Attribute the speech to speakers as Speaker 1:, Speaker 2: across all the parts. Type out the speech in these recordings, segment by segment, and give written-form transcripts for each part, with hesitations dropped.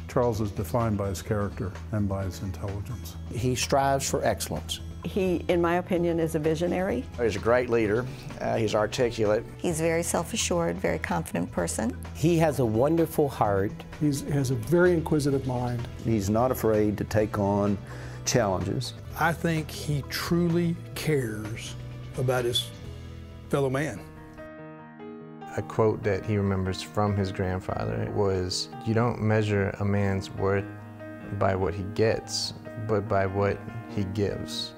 Speaker 1: Charles is defined by his character and by his intelligence.
Speaker 2: He strives for excellence.
Speaker 3: He, in my opinion, is a visionary.
Speaker 4: He's a great leader. He's articulate.
Speaker 5: He's a very self-assured, very confident person.
Speaker 6: He has a wonderful heart.
Speaker 7: He has a very inquisitive mind.
Speaker 8: He's not afraid to take on challenges.
Speaker 9: I think he truly cares about his fellow man.
Speaker 10: A quote that he remembers from his grandfather was, "You don't measure a man's worth by what he gets, but by what he gives."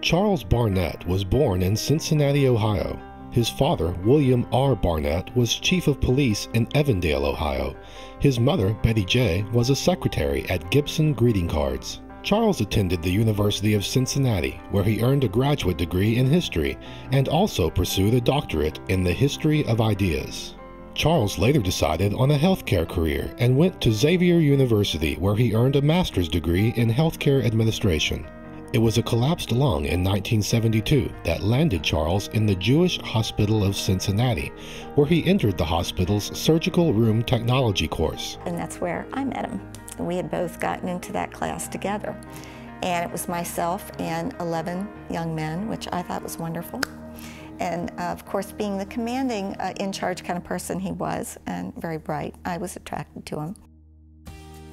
Speaker 11: Charles Barnett was born in Cincinnati, Ohio. His father, William R. Barnett, was chief of police in Evandale, Ohio. His mother, Betty J., was a secretary at Gibson Greeting Cards. Charles attended the University of Cincinnati, where he earned a graduate degree in history and also pursued a doctorate in the history of ideas. Charles later decided on a healthcare career and went to Xavier University, where he earned a master's degree in healthcare administration. It was a collapsed lung in 1972 that landed Charles in the Jewish Hospital of Cincinnati, where he entered the hospital's surgical room technology course.
Speaker 5: And that's where I met him. We had both gotten into that class together. And it was myself and 11 young men, which I thought was wonderful. And of course, being the commanding, in-charge kind of person he was, and very bright, I was attracted to him.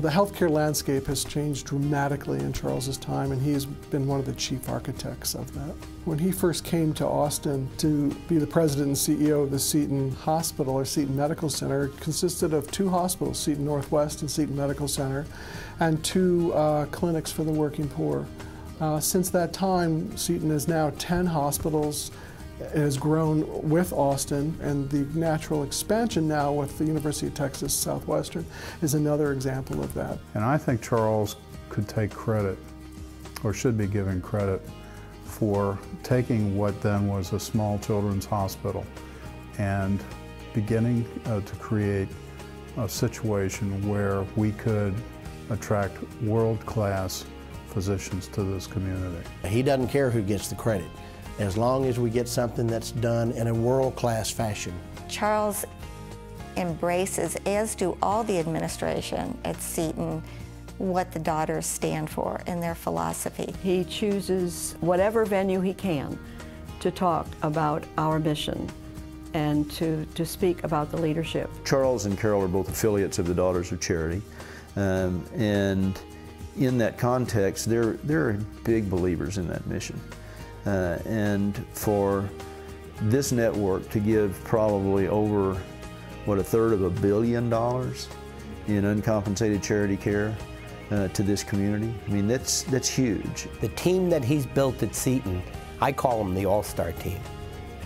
Speaker 7: The healthcare landscape has changed dramatically in Charles's time, and he's been one of the chief architects of that. When he first came to Austin to be the president and CEO of the Seton Hospital, or Seton Medical Center, it consisted of 2 hospitals, Seton Northwest and Seton Medical Center, and 2 clinics for the working poor. Since that time, Seton is now 10 hospitals. It has grown with Austin, and the natural expansion now with the University of Texas Southwestern is another example of that.
Speaker 1: And I think Charles could take credit, or should be given credit, for taking what then was a small children's hospital and beginning to create a situation where we could attract world-class physicians to this community.
Speaker 2: He doesn't care who gets the credit, as long as we get something that's done in a world-class fashion.
Speaker 5: Charles embraces, as do all the administration at Seton, what the daughters stand for and their philosophy.
Speaker 3: He chooses whatever venue he can to talk about our mission and to speak about the leadership.
Speaker 8: Charles and Carol are both affiliates of the Daughters of Charity, and in that context, they're big believers in that mission. And for this network to give probably over, what, $1/3 of $1 billion in uncompensated charity care to this community, I mean, that's huge.
Speaker 6: The team that he's built at Seton, I call them the all-star team.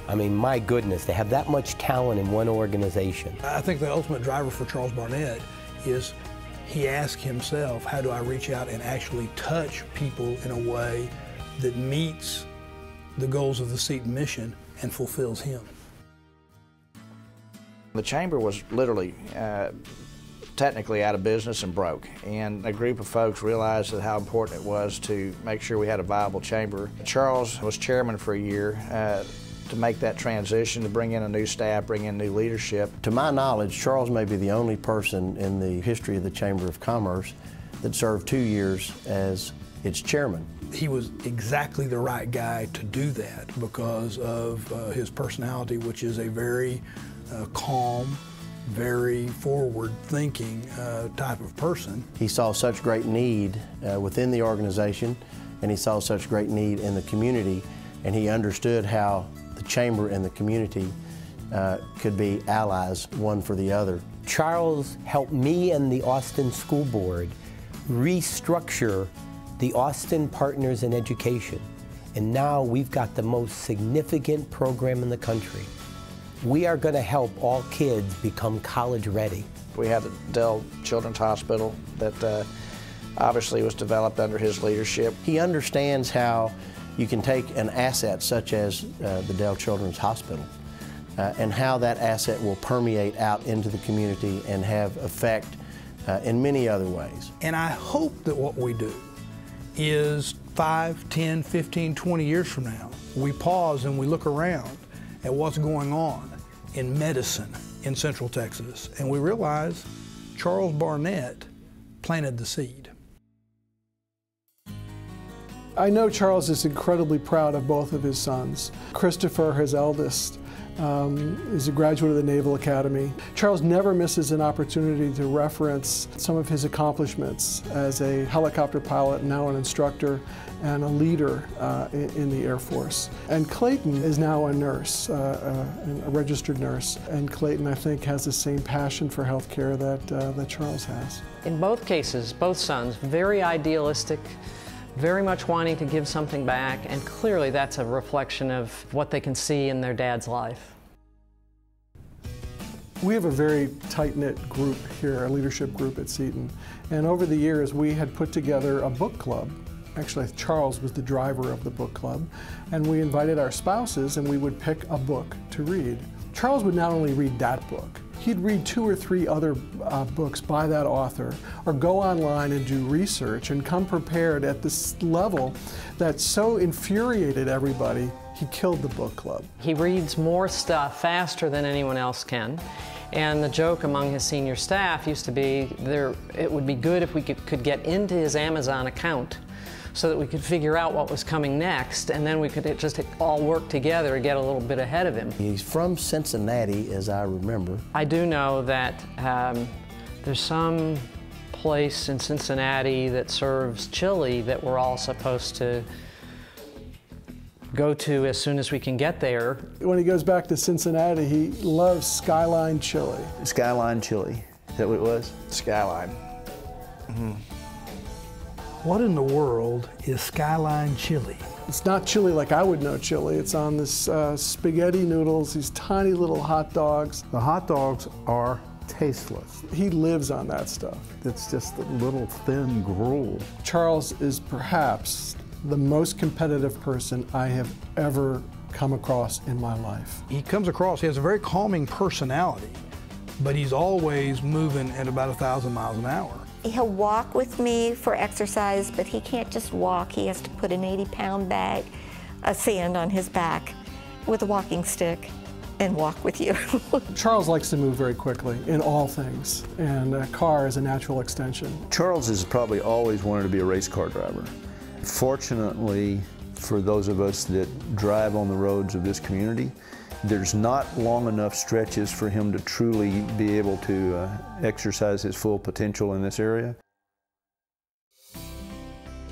Speaker 6: I mean, my goodness, they have that much talent in one organization.
Speaker 9: I think the ultimate driver for Charles Barnett is he asked himself, how do I reach out and actually touch people in a way that meets the goals of the Seton mission and fulfills him.
Speaker 4: The chamber was literally technically out of business and broke, and a group of folks realized that how important it was to make sure we had a viable chamber. Charles was chairman for a year to make that transition, to bring in a new staff, bring in new leadership.
Speaker 2: To my knowledge, Charles may be the only person in the history of the Chamber of Commerce that served 2 years as its chairman.
Speaker 9: He was exactly the right guy to do that because of his personality, which is a very calm, very forward-thinking type of person.
Speaker 2: He saw such great need within the organization, and he saw such great need in the community, and he understood how the chamber and the community could be allies, one for the other.
Speaker 6: Charles helped me and the Austin School Board restructure the Austin Partners in Education, and now we've got the most significant program in the country. We are going to help all kids become college ready.
Speaker 4: We have the Dell Children's Hospital that obviously was developed under his leadership.
Speaker 2: He understands how you can take an asset such as the Dell Children's Hospital and how that asset will permeate out into the community and have effect in many other ways.
Speaker 9: And I hope that what we do is 5, 10, 15, 20 years from now, we pause and we look around at what's going on in medicine in Central Texas, and we realize Charles Barnett planted the seed.
Speaker 7: I know Charles is incredibly proud of both of his sons. Christopher, his eldest, is a graduate of the Naval Academy. Charles never misses an opportunity to reference some of his accomplishments as a helicopter pilot, now an instructor, and a leader in the Air Force. And Clayton is now a nurse, a registered nurse. And Clayton, I think, has the same passion for healthcare that Charles has.
Speaker 12: In both cases, both sons, very idealistic, very much wanting to give something back, and clearly that's a reflection of what they can see in their dad's life.
Speaker 7: We have a very tight-knit group here, a leadership group at Seton, and over the years we had put together a book club. Actually, Charles was the driver of the book club, and we invited our spouses and we would pick a book to read. Charles would not only read that book, he'd read 2 or 3 other books by that author, or go online and do research and come prepared at this level that so infuriated everybody, he killed the book club.
Speaker 12: He reads more stuff faster than anyone else can. And the joke among his senior staff used to be, it would be good if we could get into his Amazon account so that we could figure out what was coming next, and then we could just all work together and get a little bit ahead of him.
Speaker 2: He's from Cincinnati, as I remember.
Speaker 12: I do know that there's some place in Cincinnati that serves chili that we're all supposed to go to as soon as we can get there.
Speaker 7: When he goes back to Cincinnati, he loves Skyline chili.
Speaker 8: Skyline chili, is that what it was?
Speaker 4: Skyline. Mm-hmm.
Speaker 9: What in the world is Skyline chili?
Speaker 7: It's not chili like I would know chili. It's on this spaghetti noodles, these tiny little hot dogs.
Speaker 1: The hot dogs are tasteless.
Speaker 7: He lives on that stuff.
Speaker 1: It's just a little thin gruel.
Speaker 7: Charles is perhaps the most competitive person I have ever come across in my life.
Speaker 9: He comes across, he has a very calming personality, but he's always moving at about 1,000 miles an hour.
Speaker 5: He'll walk with me for exercise, but he can't just walk. He has to put an 80-pound bag of sand on his back with a walking stick and walk with you.
Speaker 7: Charles likes to move very quickly in all things, and a car is a natural extension.
Speaker 8: Charles has probably always wanted to be a race car driver. Fortunately, for those of us that drive on the roads of this community, there's not long enough stretches for him to truly be able to exercise his full potential in this area.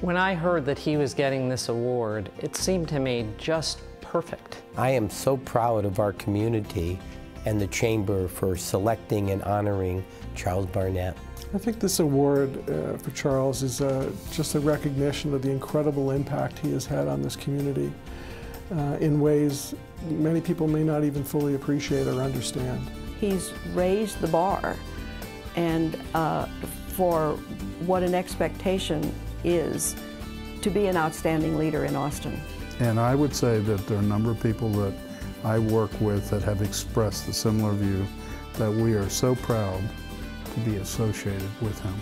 Speaker 12: When I heard that he was getting this award, it seemed to me just perfect.
Speaker 6: I am so proud of our community and the Chamber for selecting and honoring Charles Barnett.
Speaker 7: I think this award for Charles is just a recognition of the incredible impact he has had on this community in ways many people may not even fully appreciate or understand.
Speaker 3: He's raised the bar, and for what an expectation is to be an outstanding leader in Austin.
Speaker 1: And I would say that there are a number of people that I work with that have expressed the similar view, that we are so proud to be associated with him.